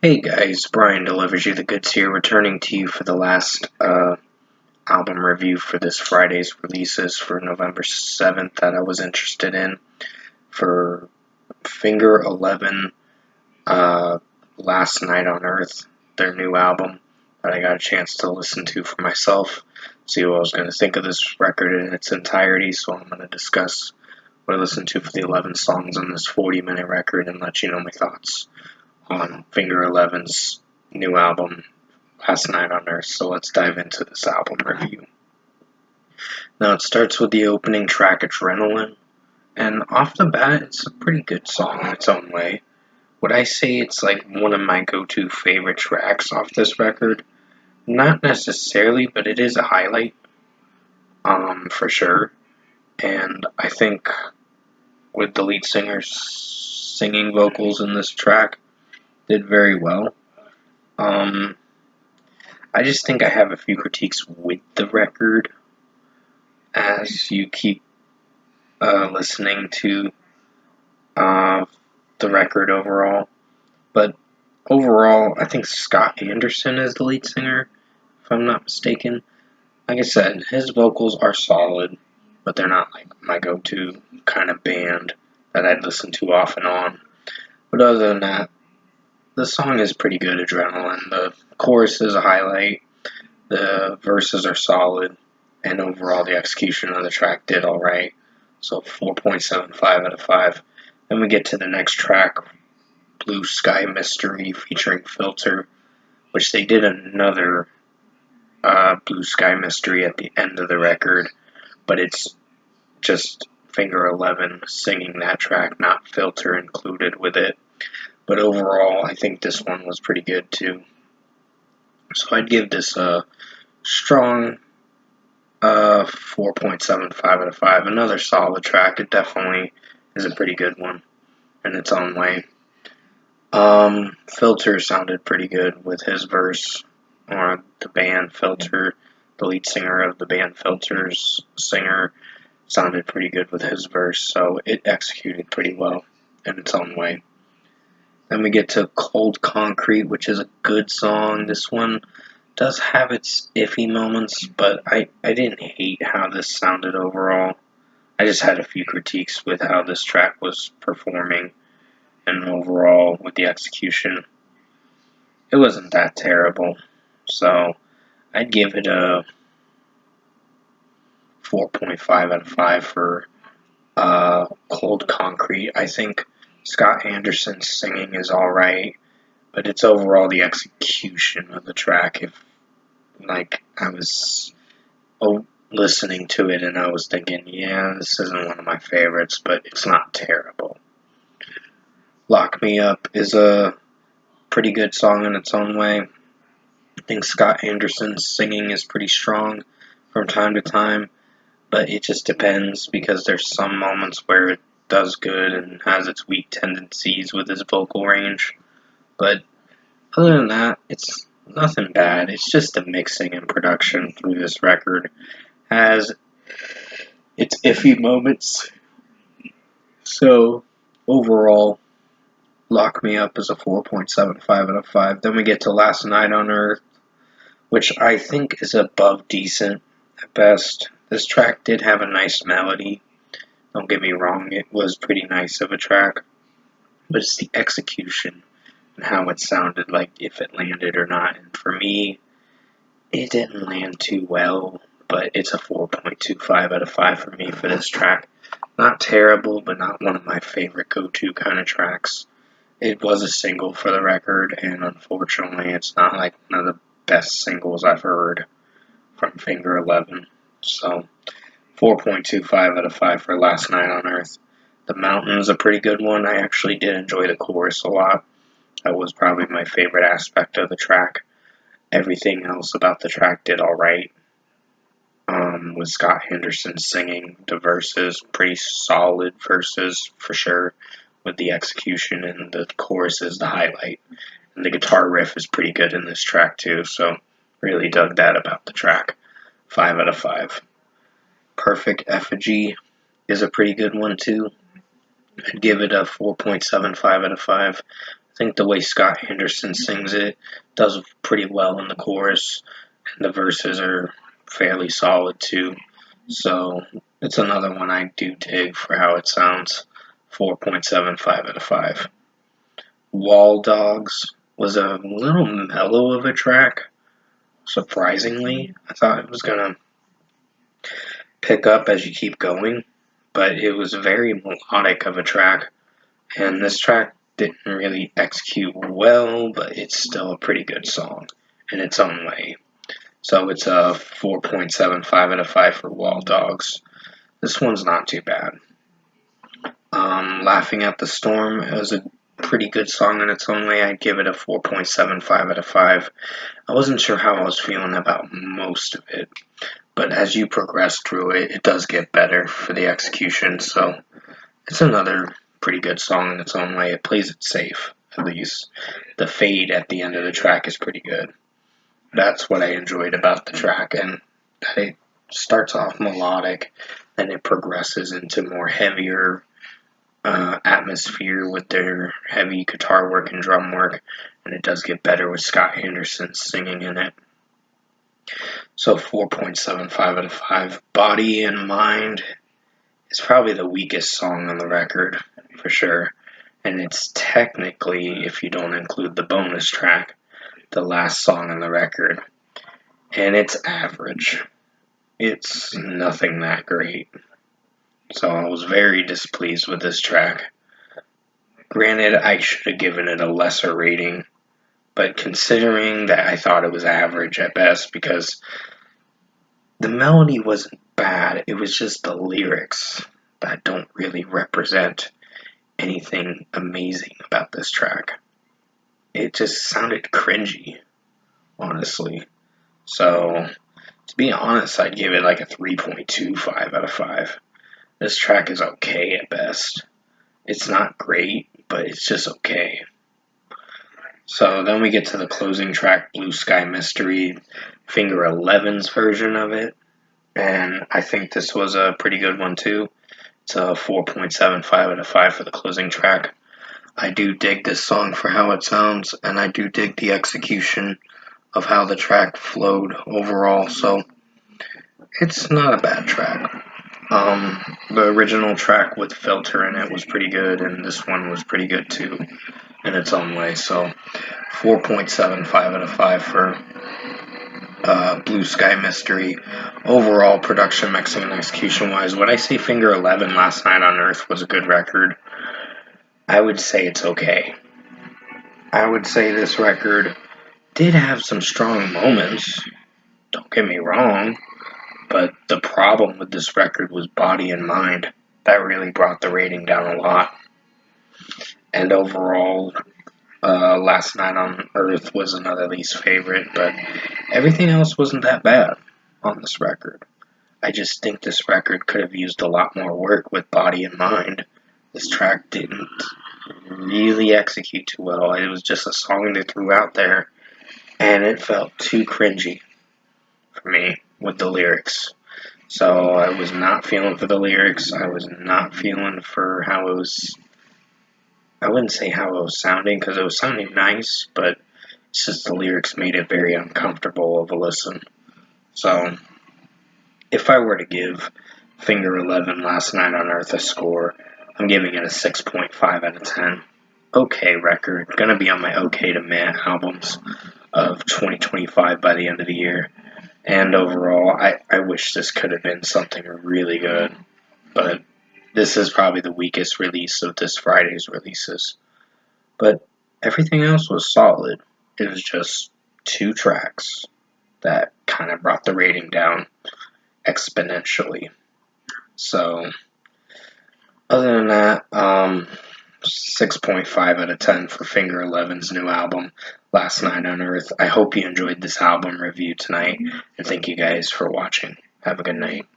Hey guys, Brian delivers you the goods here, returning to you for the last album review for this Friday's releases for November 7th that I was interested in. For Finger 11, Last Night on Earth, their new album that I got a chance to listen to for myself, see what I was going to think of this record in its entirety, so I'm going to discuss what I listened to for the 11 songs on this 40-minute record and let you know my thoughts on Finger 11's new album, Last Night on Earth. So let's dive into this album review. Now it starts with the opening track, Adrenaline, and off the bat, it's a pretty good song in its own way. Would I say it's like one of my go-to favorite tracks off this record? Not necessarily, but it is a highlight, for sure. And I think with the lead singer's singing vocals in this track, did very well. I just think I have a few critiques with the record as you keep listening to uh, the record overall. But overall, I think Scott Anderson is the lead singer, if I'm not mistaken. Like I said, his vocals are solid, but they're not like my go-to kind of band that I'd listen to off and on. But other than that, the song is pretty good, Adrenaline. The chorus is a highlight. The verses are solid, and overall the execution of the track did alright. So 4.75 out of 5. Then we get to the next track, Blue Sky Mystery featuring Filter, which they did another Blue Sky Mystery at the end of the record, but it's just Finger 11 singing that track, not Filter included with it. But overall, I think this one was pretty good too. So I'd give this a strong 4.75 out of 5. Another solid track. It definitely is a pretty good one in its own way. Filter sounded pretty good with his verse, or the band Filter, the lead singer of the band Filter's singer, sounded pretty good with his verse, so it executed pretty well in its own way. Then we get to Cold Concrete, which is a good song. This one does have its iffy moments, but I didn't hate how this sounded overall. I just had a few critiques with how this track was performing, and overall with the execution. It wasn't that terrible, so I'd give it a 4.5 out of 5 for Cold Concrete. I think Scott Anderson's singing is alright, but it's overall the execution of the track. If like I was listening to it and I was thinking, yeah, this isn't one of my favorites, but it's not terrible. Lock Me Up is a pretty good song in its own way. I think Scott Anderson's singing is pretty strong from time to time, but it just depends because there's some moments where it does good and has its weak tendencies with his vocal range. But other than that, it's nothing bad. It's just the mixing and production through this record has its iffy moments. So overall, Lock Me Up is a 4.75 out of 5. Then we get to Last Night on Earth, which I think is above decent at best. This track did have a nice melody. Don't get me wrong, it was pretty nice of a track. But it's the execution and how it sounded, like if it landed or not. And for me, it didn't land too well, but it's a 4.25 out of 5 for me for this track. Not terrible, but not one of my favorite go-to kind of tracks. It was a single for the record, and unfortunately, it's not like one of the best singles I've heard from Finger 11. So, 4.25 out of 5 for Last Night on Earth. The Mountain's a pretty good one. I actually did enjoy the chorus a lot. That was probably my favorite aspect of the track. Everything else about the track did alright. With Scott Henderson singing the verses, pretty solid verses for sure, with the execution, and the chorus is the highlight. And the guitar riff is pretty good in this track too, so really dug that about the track. 5 out of 5. Perfect Effigy is a pretty good one too. I'd give it a 4.75 out of 5. I think the way Scott Anderson sings it does pretty well in the chorus, and the verses are fairly solid too. So it's another one I do dig for how it sounds. 4.75 out of 5. Wall Dogs was a little mellow of a track, surprisingly. I thought it was going to pick up as you keep going, but it was very melodic of a track. And this track didn't really execute well, but it's still a pretty good song in its own way. So it's a 4.75 out of 5 for Wall Dogs. This one's not too bad. Laughing at the Storm is a pretty good song in its own way. I'd give it a 4.75 out of 5. I wasn't sure how I was feeling about most of it, but as you progress through it, it does get better for the execution, so it's another pretty good song in its own way. It plays it safe, at least. The fade at the end of the track is pretty good. That's what I enjoyed about the track, and that it starts off melodic, then it progresses into more heavier atmosphere with their heavy guitar work and drum work, and it does get better with Scott Anderson singing in it. So 4.75 out of 5. Body and Mind is probably the weakest song on the record, for sure. And it's technically, if you don't include the bonus track, the last song on the record. And it's average. It's nothing that great. So I was very displeased with this track. Granted, I should have given it a lesser rating, but considering that I thought it was average at best, because the melody wasn't bad, it was just the lyrics that don't really represent anything amazing about this track. It just sounded cringy, honestly. So, to be honest, I'd give it like a 3.25 out of 5. This track is okay at best. It's not great, but it's just okay. So then we get to the closing track, Blue Sky Mystery, Finger 11's version of it. And I think this was a pretty good one too. It's a 4.75 out of 5 for the closing track. I do dig this song for how it sounds, and I do dig the execution of how the track flowed overall, so it's not a bad track. The original track with Filter in it was pretty good, and this one was pretty good too in its own way, so 4.75 out of 5 for Blue Sky Mystery. Overall production, mixing, and execution wise, would I say Finger 11 Last Night on Earth was a good record? I would say it's okay. I would say this record did have some strong moments, don't get me wrong, but the problem with this record was Body and Mind. That really brought the rating down a lot. And overall, Last Night on Earth was another least favorite, but everything else wasn't that bad on this record. I just think this record could have used a lot more work with Body and Mind. This track didn't really execute too well. It was just a song they threw out there, and it felt too cringy for me with the lyrics. So I was not feeling for the lyrics. I was not feeling for how it was. I wouldn't say how it was sounding, because it was sounding nice, but it's just the lyrics made it very uncomfortable of a listen. So if I were to give Finger 11 Last Night on Earth a score, I'm giving it a 6.5 out of 10. Okay record. Gonna be on my okay to meh albums of 2025 by the end of the year. And overall, I wish this could have been something really good. But this is probably the weakest release of this Friday's releases. But everything else was solid. It was just 2 tracks that kind of brought the rating down exponentially. So, other than that, 6.5 out of 10 for Finger 11's new album, Last Night on Earth. I hope you enjoyed this album review tonight, and thank you guys for watching. Have a good night.